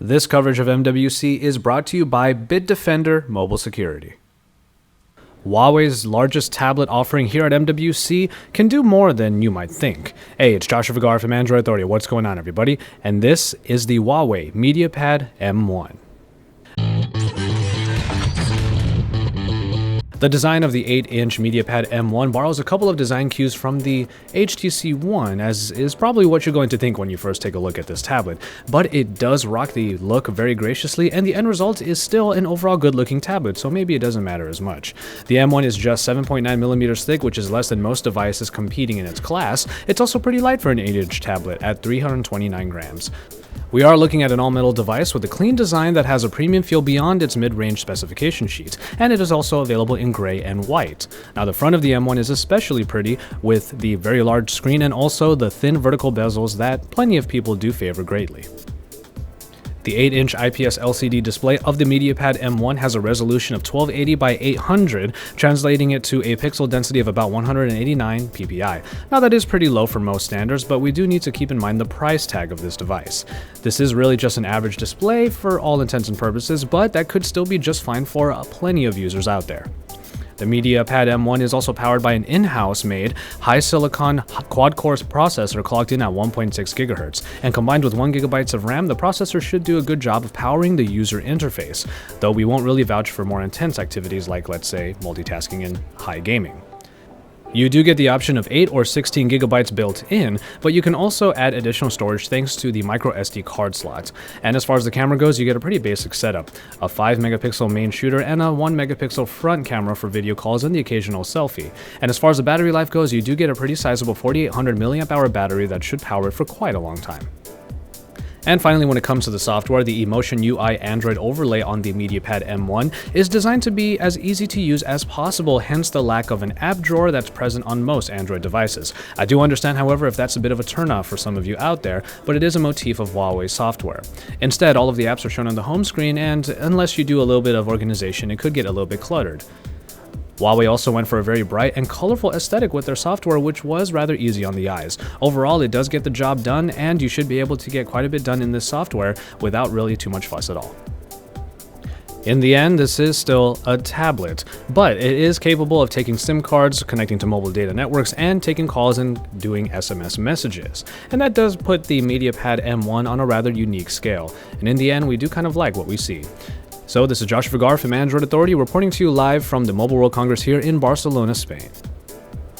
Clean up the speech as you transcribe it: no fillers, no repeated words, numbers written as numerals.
This coverage of MWC is brought to you by Bitdefender Mobile Security. Huawei's largest tablet offering here at MWC can do more than you might think. Hey, it's Joshua Vergara from Android Authority. What's going on, everybody? And this is the Huawei MediaPad M1. The design of the 8-inch MediaPad M1 borrows a couple of design cues from the HTC One, as is probably what you're going to think when you first take a look at this tablet. But it does rock the look very graciously, and the end result is still an overall good-looking tablet, so maybe it doesn't matter as much. The M1 is just 7.9mm thick, which is less than most devices competing in its class. It's also pretty light for an 8-inch tablet at 329 grams. We are looking at an all-metal device with a clean design that has a premium feel beyond its mid-range specification sheet, and it is also available in gray and white. Now, the front of the M1 is especially pretty with the very large screen and also the thin vertical bezels that plenty of people do favor greatly. The 8-inch IPS LCD display of the MediaPad M1 has a resolution of 1280 by 800, translating it to a pixel density of about 189 ppi. Now, that is pretty low for most standards, but we do need to keep in mind the price tag of this device. This is really just an average display for all intents and purposes, but that could still be just fine for plenty of users out there. The MediaPad M1 is also powered by an in-house made high-silicon quad-core processor clocked in at 1.6 GHz, and combined with 1 GB of RAM, the processor should do a good job of powering the user interface, though we won't really vouch for more intense activities like, let's say, multitasking and high gaming. You do get the option of 8 or 16 GB built in, but you can also add additional storage thanks to the micro SD card slot. And as far as the camera goes, you get a pretty basic setup: a 5-megapixel main shooter and a 1-megapixel front camera for video calls and the occasional selfie. And as far as the battery life goes, you do get a pretty sizable 4800 mAh battery that should power it for quite a long time. And finally, when it comes to the software, the Emotion UI Android overlay on the MediaPad M1 is designed to be as easy to use as possible, hence the lack of an app drawer that's present on most Android devices. I do understand, however, if that's a bit of a turnoff for some of you out there, but it is a motif of Huawei software. Instead, all of the apps are shown on the home screen, and unless you do a little bit of organization, it could get a little bit cluttered. Huawei also went for a very bright and colorful aesthetic with their software, which was rather easy on the eyes. Overall, it does get the job done, and you should be able to get quite a bit done in this software without really too much fuss at all. In the end, this is still a tablet, but it is capable of taking SIM cards, connecting to mobile data networks, and taking calls and doing SMS messages. And that does put the MediaPad M1 on a rather unique scale. And in the end, we do kind of like what we see. So this is Joshua Vergara from Android Authority reporting to you live from the Mobile World Congress here in Barcelona, Spain.